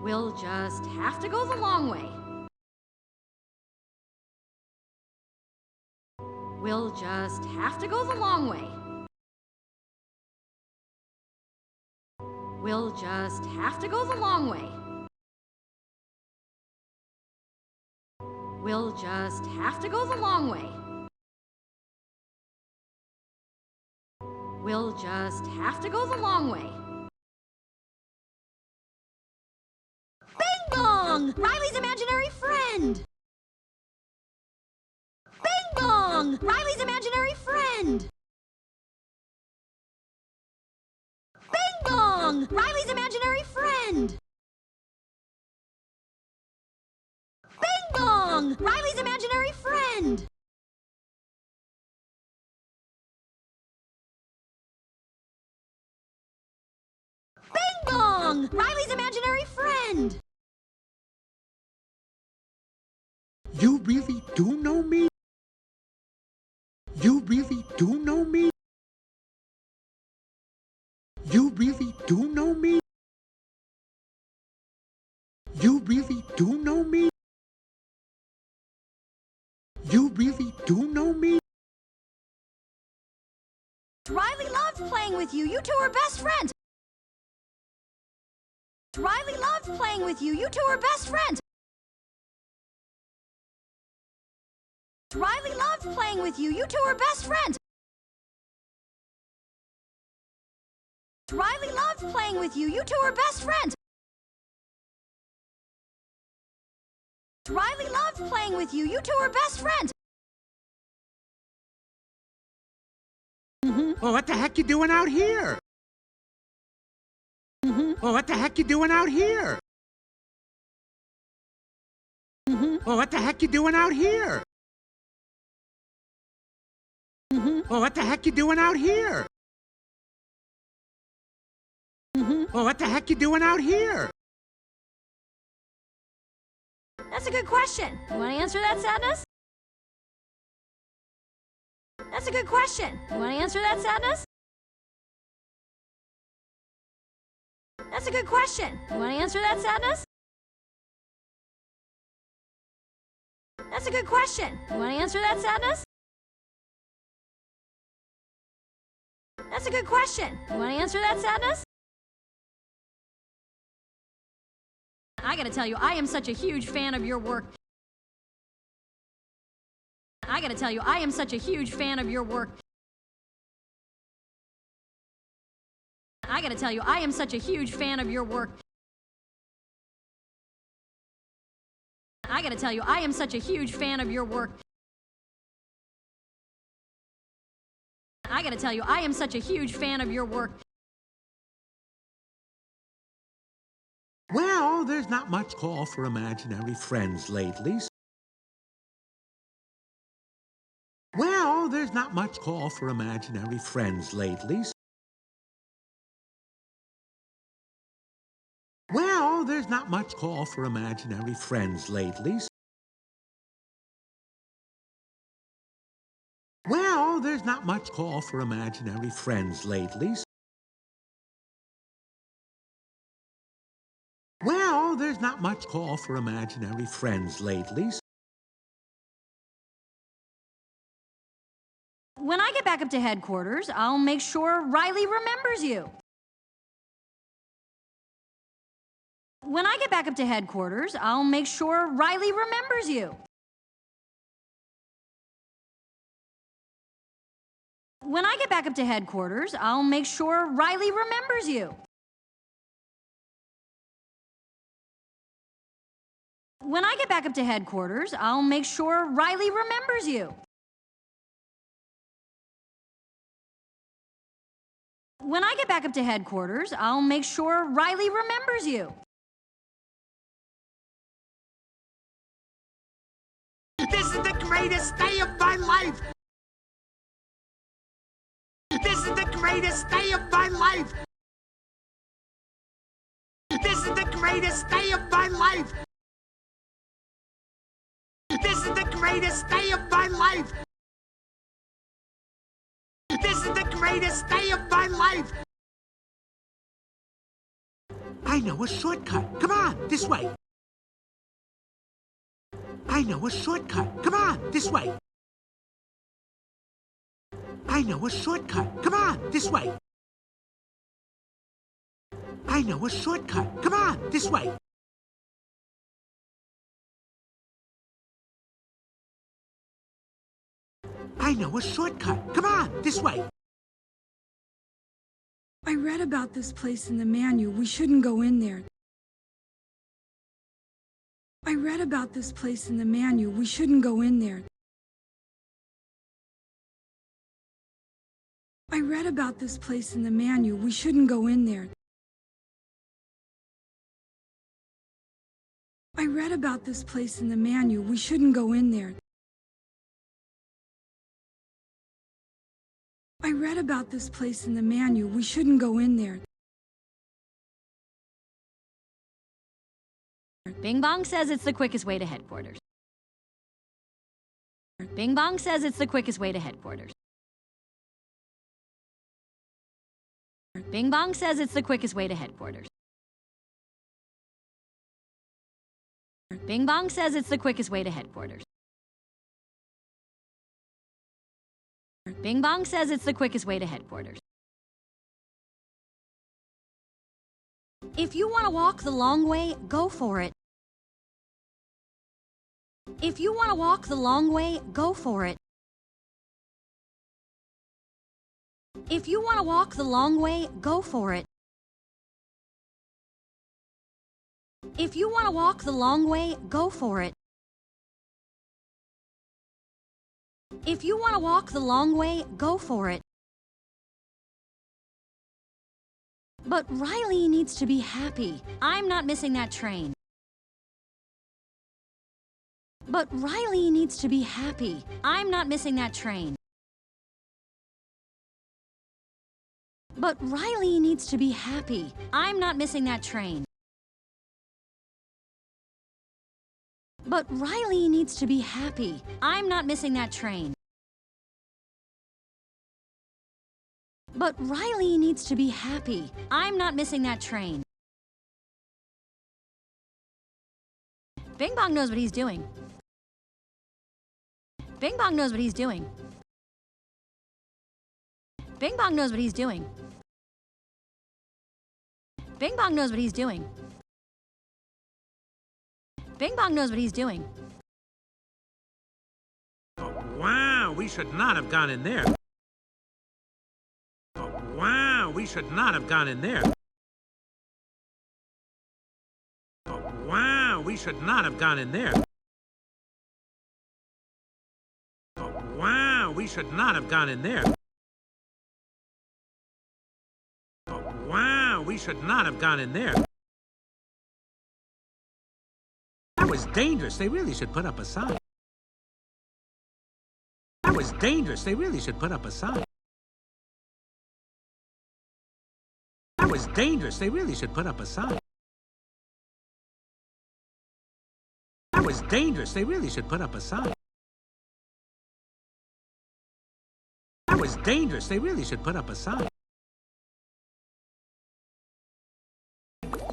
We'll just have to go the long way. We'll just have to go the long way. We'll just have to go the long way. We'll just have to go the long way. We'll just have to go the long way. Bing Bong! Riley's imaginary friend! Bing Bong! Riley's imaginary friend! Bing Bong! Riley's imaginary friend! Bing Bong! Riley's imaginary friend! Bing Bong! Riley's imaginary friend! You really do know me? You really do know me? You really do know me? You really do know me? You really do know me? Riley loves playing with you. You two are best friends. Riley loves playing with you. You two are best friends. Riley loves playing with you. You two are best friends. Riley loves playing with you. You two are best friends. Riley loves playing with you. You two are best friends. Well, what the heck you doing out here? Well, what the heck you doing out here? Well, what the heck you doing out here? Well, what the heck you doing out here? Well, what the heck you doing out here? That's a good question. You want to answer that, Sadness? That's a good question. You want to answer that, Sadness? That's a good question. You want to answer that, Sadness? That's a good question. You want to answer that, Sadness? That's a good question. You want to answer that, Sadness? I gotta tell you, I am such a huge fan of your work. I gotta tell you, I am such a huge fan of your work. I gotta tell you, I am such a huge fan of your work. I gotta tell you, I am such a huge fan of your work. I gotta tell you, I am such a huge fan of your work. Well, there's not much call for imaginary friends lately. Well, there's not much call for imaginary friends lately. Well, there's not much call for imaginary friends lately. Well, there's not much call for imaginary friends lately. Well, there's not much call for imaginary friends lately. When I get back up to headquarters, I'll make sure Riley remembers you. When I get back up to headquarters, I'll make sure Riley remembers you. When I get back up to headquarters, I'll make sure Riley remembers you. When I get back up to headquarters, I'll make sure Riley remembers you. When I get back up to headquarters, I'll make sure Riley remembers you. This is the greatest day of my life! This is the greatest day of my life! This is the greatest day of my life! This is the greatest day of my life! This is the greatest day of my life! I know a shortcut. Come on, this way. I know a shortcut. Come on, this way. I know a shortcut. Come on, this way. I know a shortcut. Come on, this way. I know a shortcut. Come on, this way. I read about this place in the manual. We shouldn't go in there. I read about this place in the manual. We shouldn't go in there. I read about this place in the manual. We shouldn't go in there. I read about this place in the manual. We shouldn't go in there. I read about this place in the manual. We shouldn't go in there. Bing Bong says it's the quickest way to headquarters. Bing Bong says it's the quickest way to headquarters. Bing Bong says it's the quickest way to headquarters. Bing Bong says it's the quickest way to headquarters. Bing Bong says it's the quickest way to headquarters. If you want to walk the long way, go for it. If you want to walk the long way, go for it. If you want to walk the long way, go for it. If you want to walk the long way, go for it. If you want to walk the long way, go for it. But Riley needs to be happy. I'm not missing that train. But Riley needs to be happy. I'm not missing that train. But Riley needs to be happy. I'm not missing that train. But Riley needs to be happy. I'm not missing that train. But Riley needs to be happy. I'm not missing that train. Bing Bong knows what he's doing. Bing Bong knows what he's doing. Bing Bong knows what he's doing. Bing Bong knows what he's doing. Bing Bong knows what he's doing. Oh, wow, we should not have gone in there. Oh, wow, we should not have gone in there. Oh, wow, we should not have gone in there. Oh, wow, we should not have gone in there. Oh, wow, we should not have gone in there. That was dangerous. They really should put up a sign. That was dangerous. They really should put up a sign. That was dangerous. They really should put up a sign. That was dangerous. They really should put up a sign. That was dangerous. They really should put up a sign.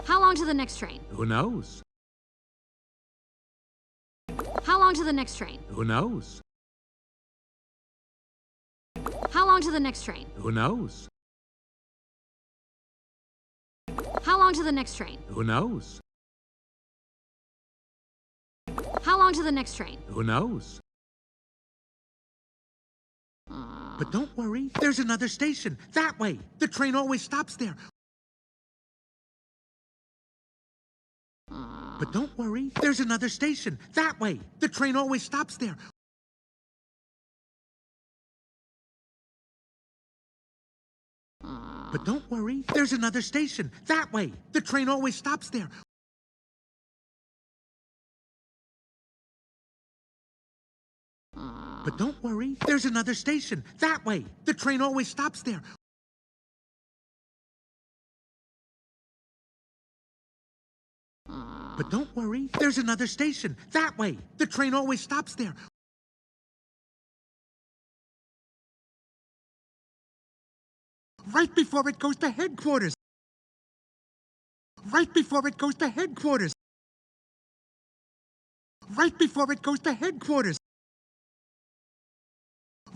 How long to the next train? Who knows? How long to the next train? Who knows? How long to the next train? Who knows? How long to the next train? Who knows? How long to the next train? Who knows? But don't worry, there's another station. That way. The train always stops there. But don't worry, there's another station. That way. The train always stops there. But don't worry, there's another station. That way. The train always stops there. But don't worry, there's another station. That way. The train always stops there. But don't worry, there's another station. That way. The train always stops there. Right before it goes to headquarters. Right before it goes to headquarters. Right before it goes to headquarters.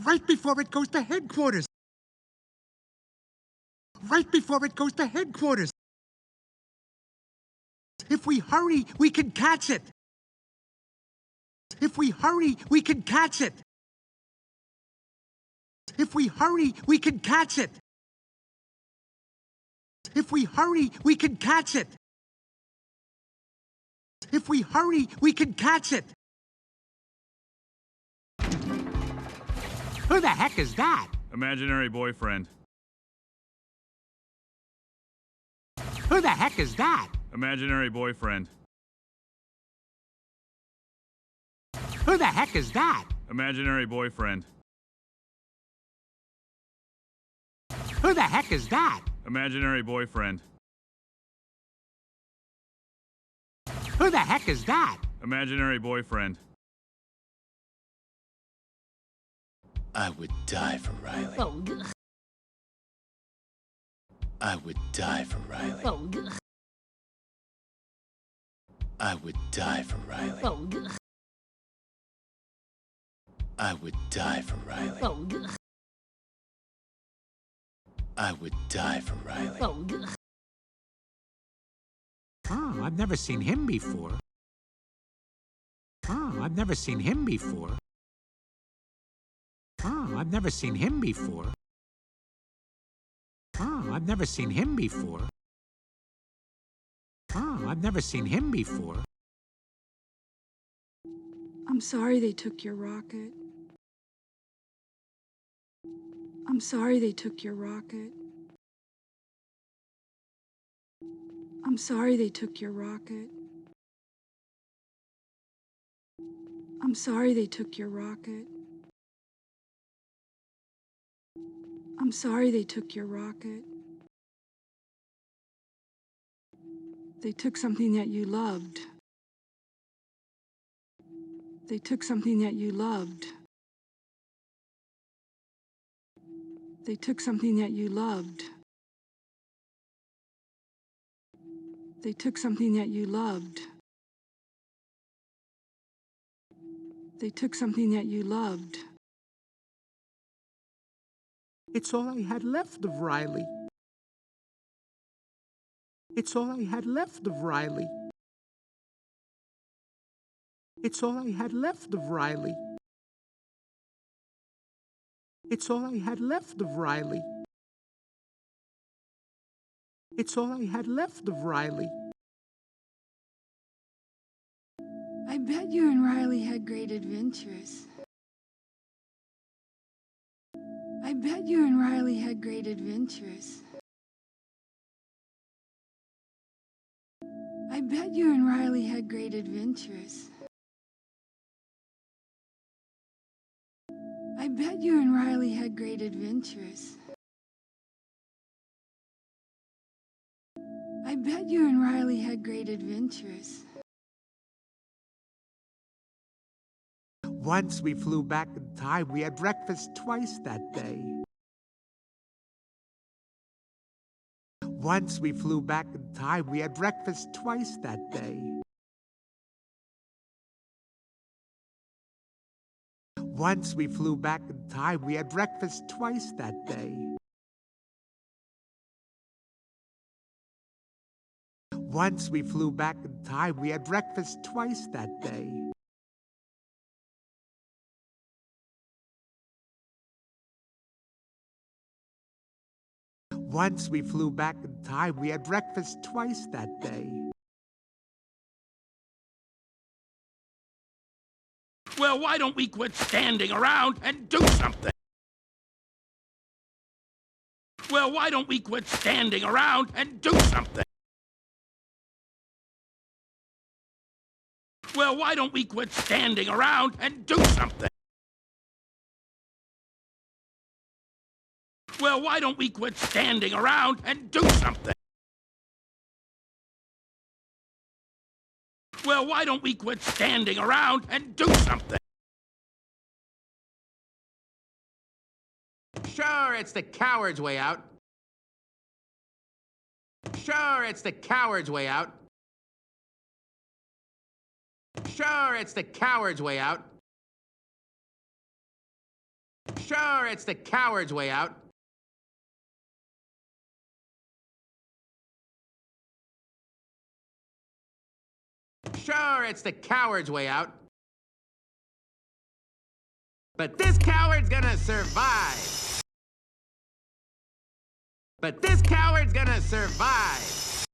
Right before it goes to headquarters. Right before it goes to headquarters. If we hurry, we can catch it. If we hurry, we can catch it. If we hurry, we can catch it. If we hurry, we can catch it. If we hurry, we can catch it. Who the heck is that? Imaginary boyfriend. Who the heck is that? Imaginary boyfriend. Who the heck is that? Imaginary boyfriend. Who the heck is that? Imaginary boyfriend. Who the heck is that? Imaginary boyfriend. I would die for Riley. Oh, ugh. I would die for Riley. Oh, ugh. I would die for Riley. Oh, ugh. I would die for Riley. Oh, ugh. I would die for Riley. Oh, ugh. Oh, I've never seen him before. Oh, I've never seen him before. Oh, I've never seen him before. Oh, I've never seen him before. Oh, I've never seen him before. I'm sorry they took your rocket. I'm sorry they took your rocket. I'm sorry they took your rocket. I'm sorry they took your rocket. I'm sorry they took your rocket. They took something that you loved. They took something that you loved. They took something that you loved. They took something that you loved. They took something that you loved. It's all I had left of Riley. It's all I had left of Riley. It's all I had left of Riley. It's all I had left of Riley. It's all I had left of Riley. I bet you and Riley had great adventures. I bet you and Riley had great adventures. I bet you and Riley had great adventures. I bet you and Riley had great adventures. I bet you and Riley had great adventures. Once we flew back in time, we had breakfast twice that day. Once we flew back in time, we had breakfast twice that day. Once we flew back in time, we had breakfast twice that day. Once we flew back in time, we had breakfast twice that day. Once we flew back in time, we had breakfast twice that day. Well, why don't we quit standing around and do something? Well, why don't we quit standing around and do something? Well, why don't we quit standing around and do something? Well, why don't we quit standing around and do something? Well, why don't we quit standing around and do something? Sure, it's the coward's way out. Sure, it's the coward's way out. Sure, it's the coward's way out. Sure, it's the coward's way out. Sure, it's the coward's way out. But this coward's gonna survive. But this coward's gonna survive.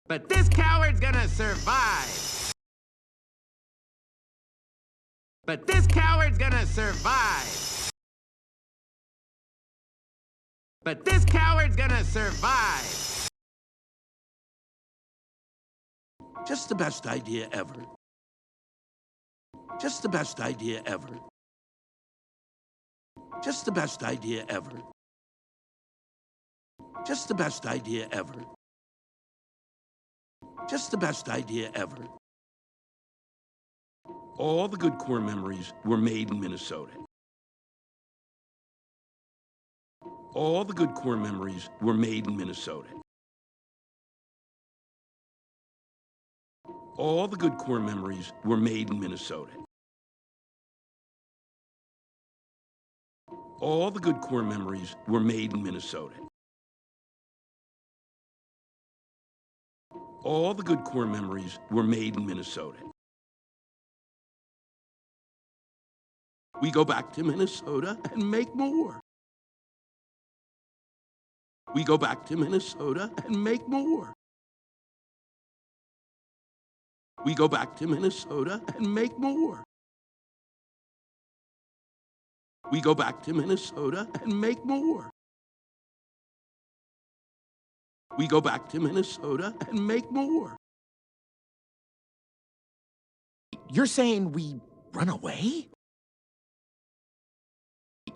But this coward's gonna survive. But this coward's gonna survive. But this coward's gonna survive. Just the best idea ever. Just the best idea ever. Just the best idea ever. Just the best idea ever. Just the best idea ever. All the good core memories were made in Minnesota. All the good core memories were made in Minnesota. All the good core memories were made in Minnesota. All the good core memories were made in Minnesota. All the good core memories were made in Minnesota. We go back to Minnesota and make more. We go back to Minnesota and make more. We go back to Minnesota and make more. We go back to Minnesota and make more. We go back to Minnesota and make more. You're saying we run away?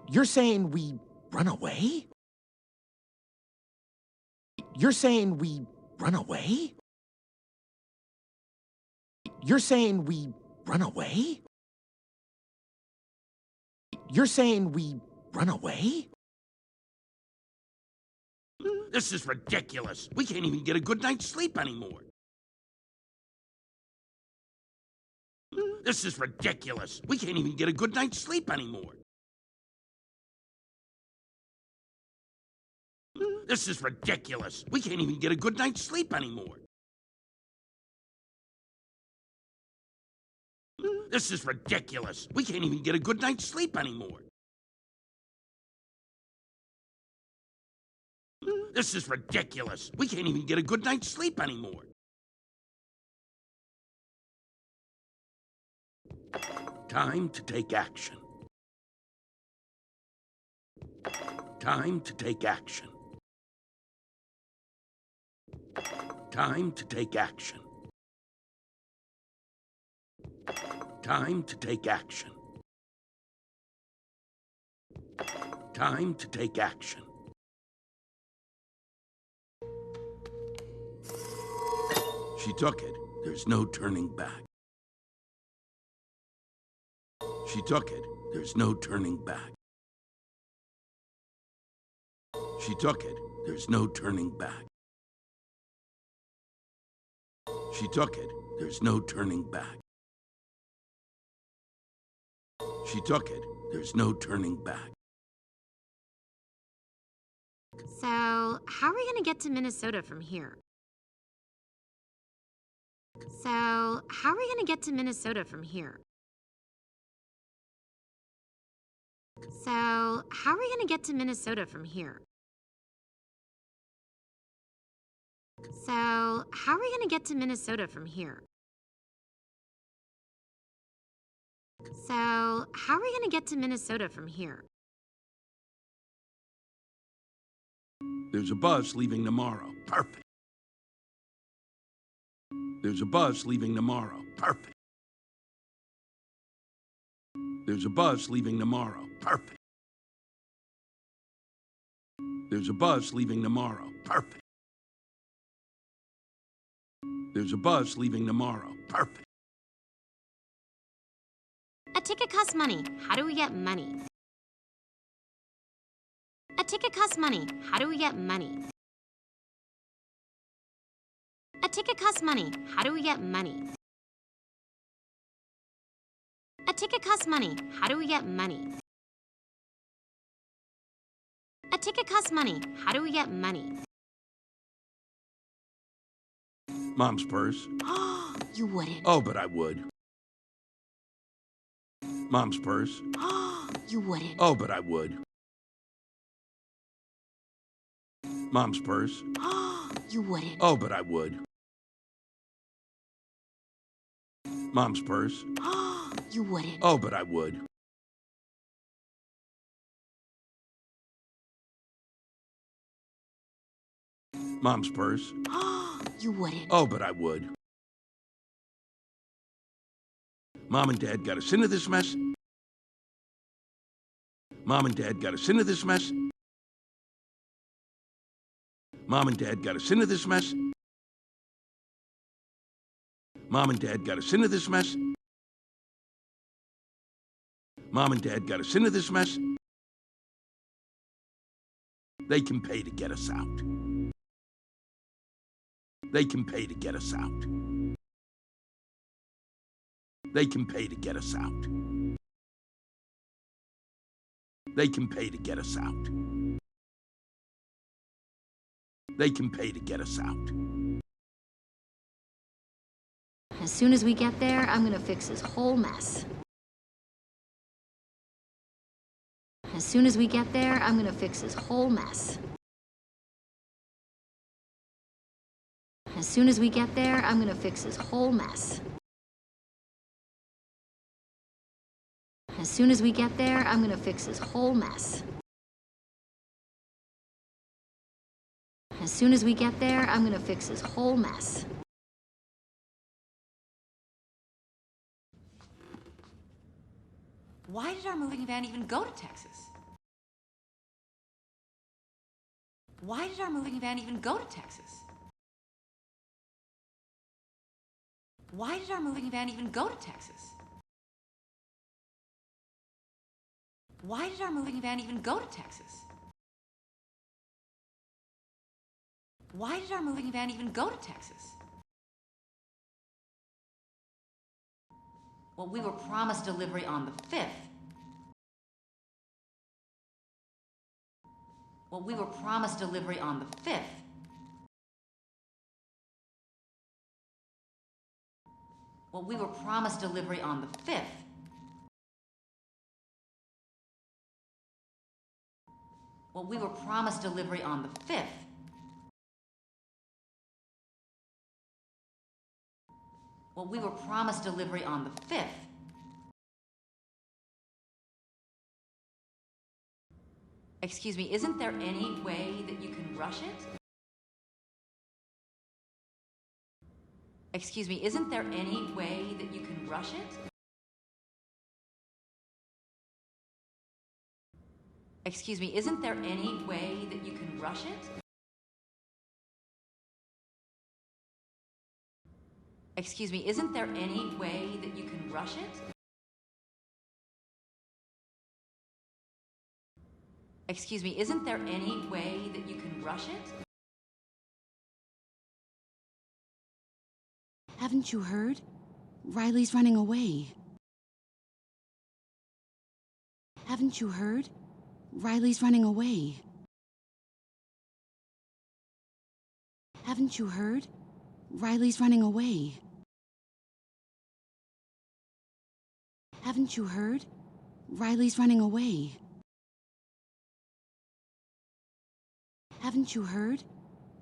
You're saying we run away? You're saying we run away? You're saying we run away? You're saying we run away? This is ridiculous. We can't even get a good night's sleep anymore. This is ridiculous. We can't even get a good night's sleep anymore. This is ridiculous. We can't even get a good night's sleep anymore. This is ridiculous. We can't even get a good night's sleep anymore. This is ridiculous. We can't even get a good night's sleep anymore. Time to take action. Time to take action. Time to take action. Time to take action. Time to take action. She took it. There's no turning back. She took it. There's no turning back. She took it. There's no turning back. She took it. There's no turning back. She took it. There's no turning back. So, how are we going to get to Minnesota from here? So, how are we going to get to Minnesota from here? So, how are we going to get to Minnesota from here? So, how are we going to get to Minnesota from here? So, how are we going to get to Minnesota from here? There's a bus leaving tomorrow. Perfect. There's a bus leaving tomorrow. Perfect. There's a bus leaving tomorrow. Perfect. There's a bus leaving tomorrow. Perfect. There's a bus leaving tomorrow. Perfect. A ticket costs money. How do we get money? A A ticket costs money. How do we get money? A ticket costs money. How do we get money? A ticket costs money. How do we get money? A ticket costs money. How do we get money? Mom's purse. You wouldn't. Oh, but I would. Mom's purse. You wouldn't. Oh, but I would. Mom's purse. You wouldn't. Oh, but I would. Mom's purse. You wouldn't. Oh, but I would. Mom's purse. You wouldn't. Oh, but I would. Mom and Dad got us into this mess. Mom and Dad got us into this mess. Mom and Dad got us into this mess. Mom and Dad got us into this mess. Mom and Dad got us into this mess. They can pay to get us out. They can pay to get us out. They can pay to get us out. They can pay to get us out. They can pay to get us out. As soon as we get there, I'm gonna fix this whole mess. As soon as we get there, I'm gonna fix this whole mess. As soon as we get there, I'm gonna fix this whole mess. As soon as we get there, I'm gonna fix this whole mess. As soon as we get there, I'm gonna fix this whole mess. Why did our moving van even go to Texas? Why did our moving van even go to Texas? Why did our moving van even go to Texas? Why did our moving van even go to Texas? Why did our moving van even go to Texas? Well, we were promised delivery on the 5th. Well, we were promised delivery on the 5th. Well, we were promised delivery on the 5th. Well, we were promised delivery on the 5th. Well, we were promised delivery on the 5th. Excuse me, isn't there any way that you can rush it? Excuse me, isn't there any way that you can rush it? Excuse me, isn't there any way that you can rush it? Excuse me, isn't there any way that you can rush it? Excuse me, isn't there any way that you can rush it? Haven't you heard? Riley's running away. Haven't you heard? Riley's running away. Haven't you heard? Riley's running away. Haven't you heard? Riley's running away. Haven't you heard?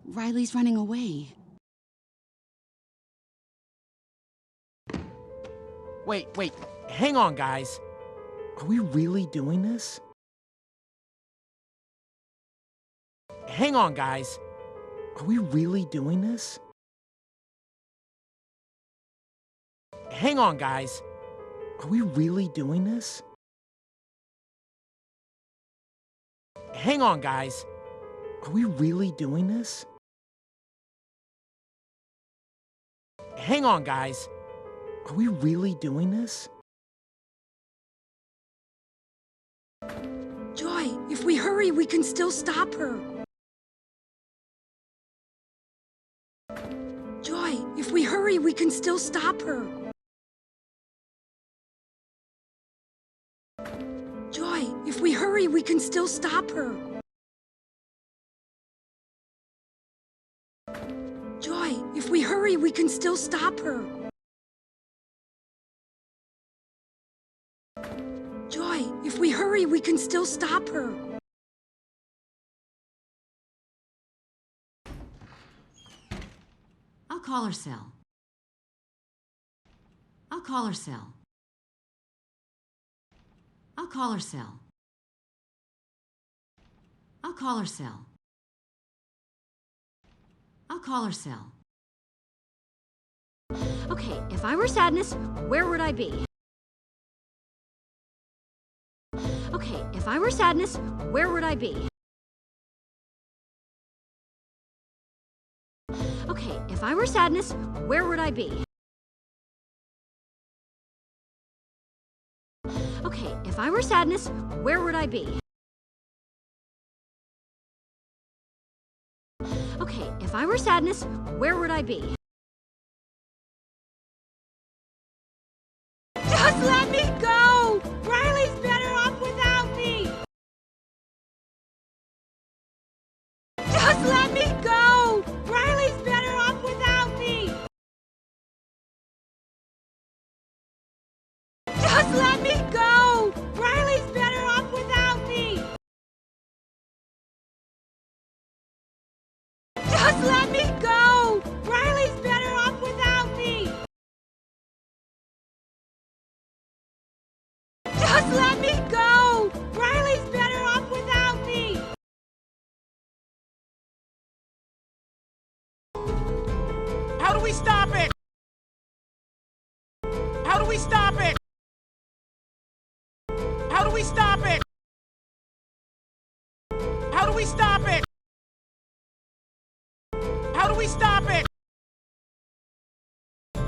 Riley's running away. Wait, hang on, guys. Are we really doing this? Hang on, guys. Are we really doing this? Hang on, guys. Are we really doing this? Hang on, guys. Are we really doing this? Hang on, guys. Are we really doing this? Joy, if we hurry. hurry, we can still stop her. Joy, if we hurry, we can still stop her. Joy, if we hurry, we can still stop her. Joy, if we hurry, we can still stop her. Joy, if we hurry, we can still stop her. I'll call her cell. I'll call her cell. I'll call her cell. I'll call her cell. I'll call her cell. Okay, if I were sadness, where would I be? Okay, if I were sadness, where would I be? Okay, if I were sadness, where would I be? Okay, if I were sadness, where would I be? Okay, if I were sadness, where would I be? Just let me go! Riley's better off without me! Just let me go! Riley's better off without me! Just let me go! Riley's better off without me! Just let me go! Riley's better off without me! Just let me go! Riley's better off without me! How do we stop it? How do we stop it? How do we stop it? How do we stop it? How do we stop it?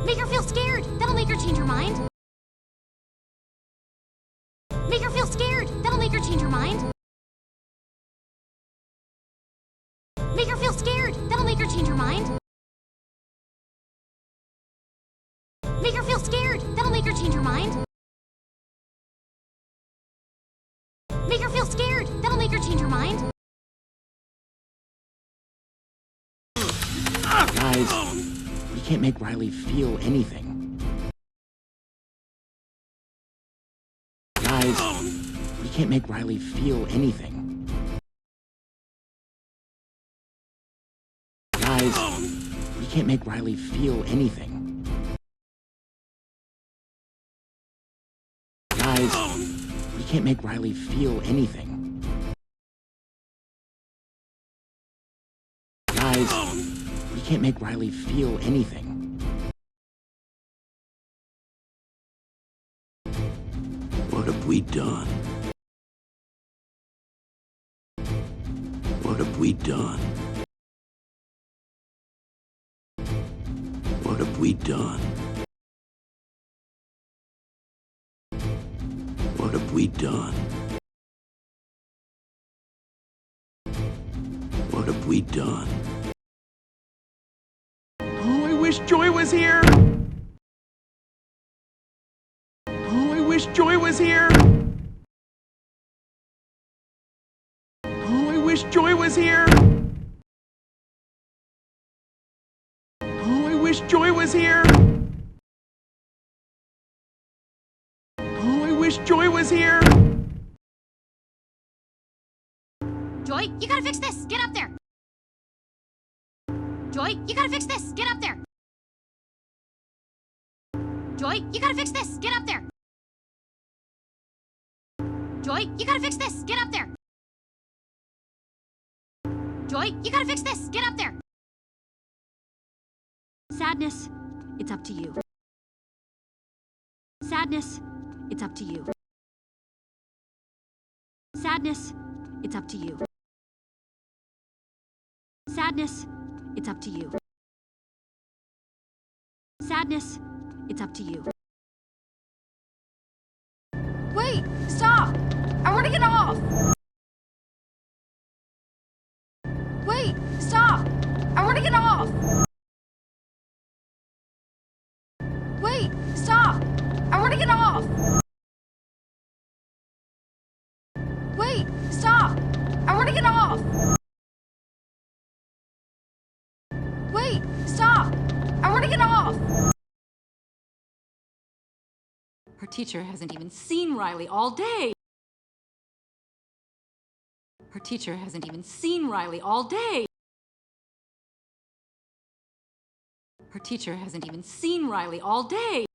Make her feel scared. That'll make her change her mind. Make her feel scared. That'll make her change her mind. Make her feel scared. That'll make her change her mind. Make her feel scared. That'll make her change her mind. Make her feel scared. That'll make her change her mind. Guys, we can't make Riley feel anything. Guys, we can't make Riley feel anything. Guys, we can't make Riley feel anything. Guys, we can't make Riley feel anything. Guys, we can't make Riley feel anything. What have we done? What have we done? What have we done? What have we done? What have we done? Oh, I wish Joy was here! Oh, I wish Joy was here! Oh, I wish Joy was here! Oh, I wish Joy was here! Oh, I wish Joy was here! Joy, you gotta fix this. Get up there. Joy, you gotta fix this. Get up there. Joy, you gotta fix this. Get up there. Joy, you gotta fix this. Get up there. Joy, you gotta fix this. Get up there. Sadness, it's up to you. Sadness, it's up to you. Sadness, it's up to you. Sadness, it's up to you. Sadness, it's up to you. Wait! Stop! I want to get off! get off! Wait, stop! I want to get off! Wait, stop! I want to get off! Wait, stop! I want to get off! Her teacher hasn't even seen Riley all day. Her teacher hasn't even seen Riley all day. Her teacher hasn't even seen Riley all day.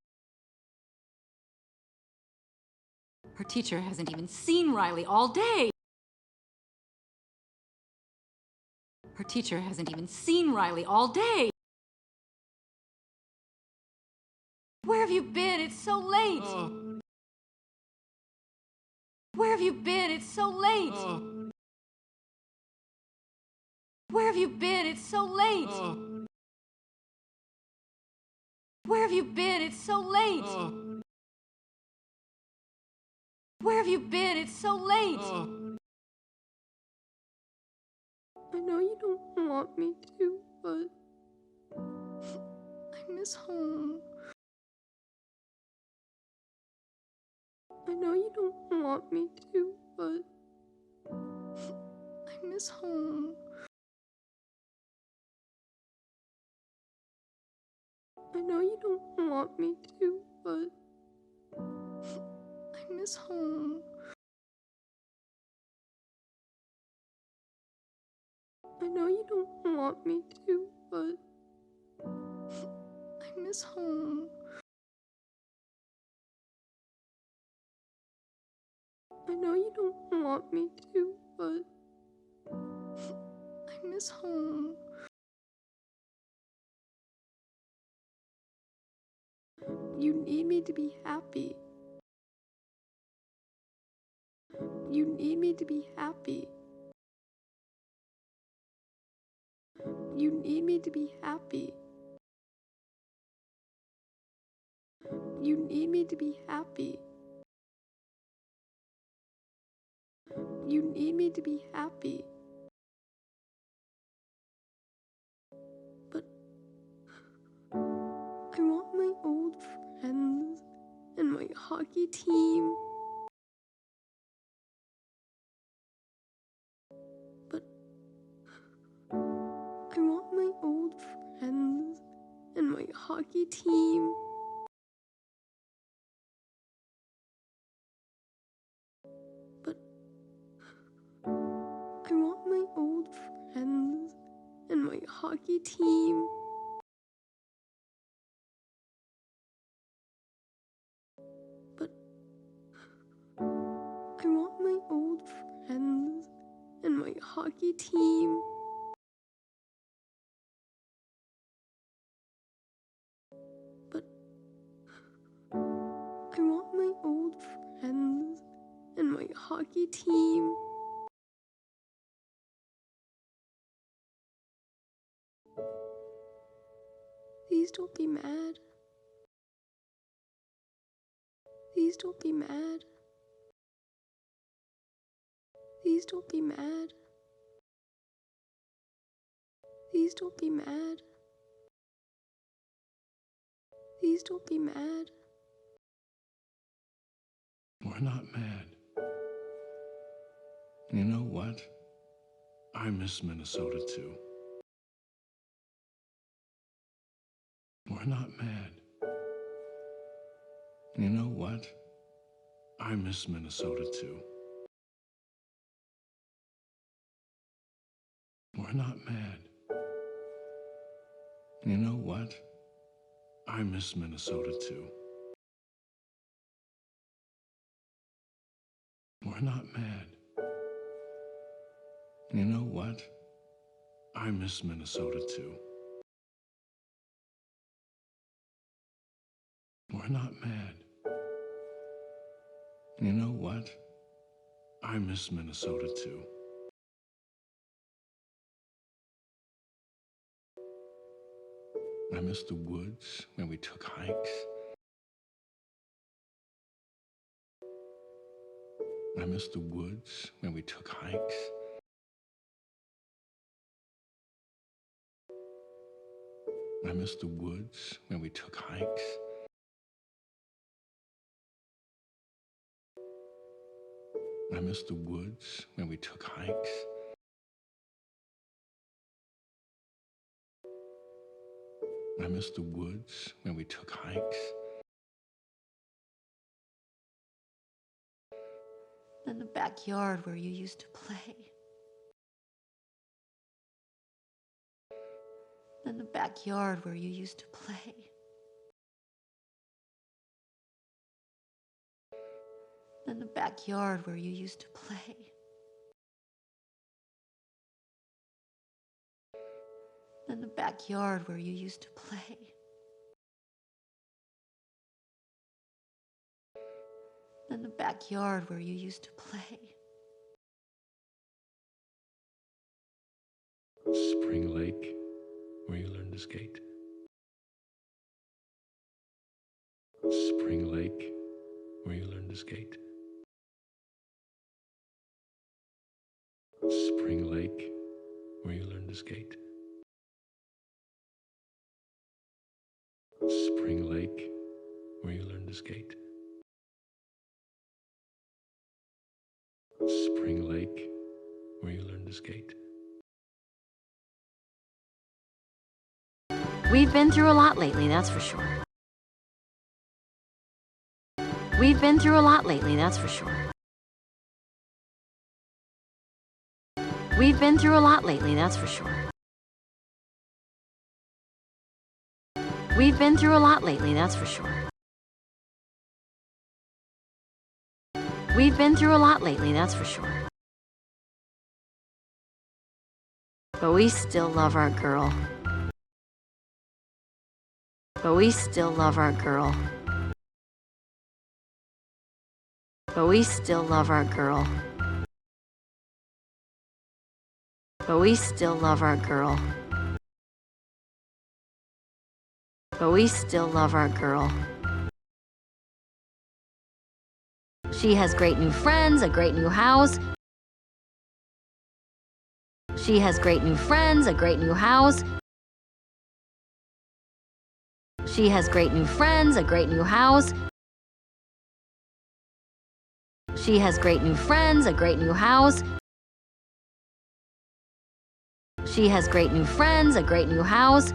Her teacher hasn't even seen Riley all day. Her teacher hasn't even seen Riley all day. Where have you been? It's so late! Where have you been? It's so late! Where have you been? It's so late! Where have you been? It's so late! Where have you been? It's so late! I know you don't want me to, but I miss home. I know you don't want me to, but I miss home. I know you don't want me to, but I miss home. I know you don't want me to, but I miss home. I know you don't want me to, but I miss home. You need me to be happy. You need me to be happy. You need me to be happy. You need me to be happy. You need me to be happy. But I want my old friends and my hockey team. But I want my old friends and my hockey team. But I want my old friends and my hockey team. But I want my old friends and my hockey team. But I want my old friends and my hockey team. Please don't be mad. Please don't be mad. Please don't be mad. Please don't be mad. Please don't be mad. We're not mad. You know what? I miss Minnesota too. We're not mad. You know what? I miss Minnesota too. We're not mad. You know what? I miss Minnesota too. We're not mad. You know what? I miss Minnesota too. We're not mad. You know what? I miss Minnesota too. I miss the woods where we took hikes. I miss the woods where we took hikes. I miss the woods when we took hikes. I miss the woods when we took hikes. I miss the woods when we took hikes. In the backyard where you used to play. In the backyard where you used to play. In the backyard where you used to play. In the backyard where you used to play. In the backyard where you used to play. Spring Lake, where you learned to skate. Spring Lake, where you learned to skate. Spring Lake, where you learned to skate. Spring Lake, where you learned to skate. Spring Lake, where you learned to skate. We've been through a lot lately, that's for sure. We've been through a lot lately, that's for sure. We've been through a lot lately, that's for sure. We've been through a lot lately, that's for sure. We've been through a lot lately, that's for sure. But we still love our girl. But we still love our girl. But we still love our girl. But we still love our girl. But we still love our girl. She has great new friends, a great new house. She has great new friends, a great new house. She has great new friends, a great new house. She has great new friends, a great new house. She has great new friends, a great new house.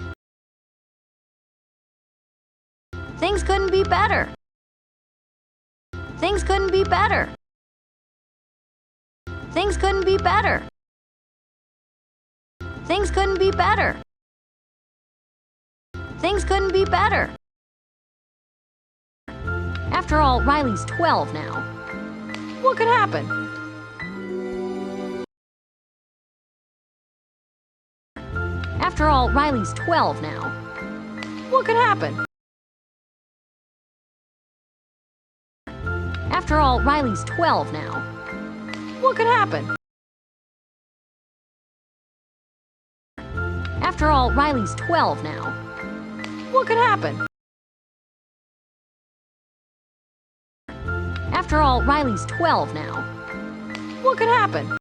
Things couldn't be better. Things couldn't be better. Things couldn't be better. Things couldn't be better. Things couldn't be better. After all, Riley's 12 now. What could happen? After all, Riley's 12 now. What could happen? After all, Riley's 12 now. What could happen? After all, Riley's 12 now. What could happen? After all, Riley's 12 now. What could happen?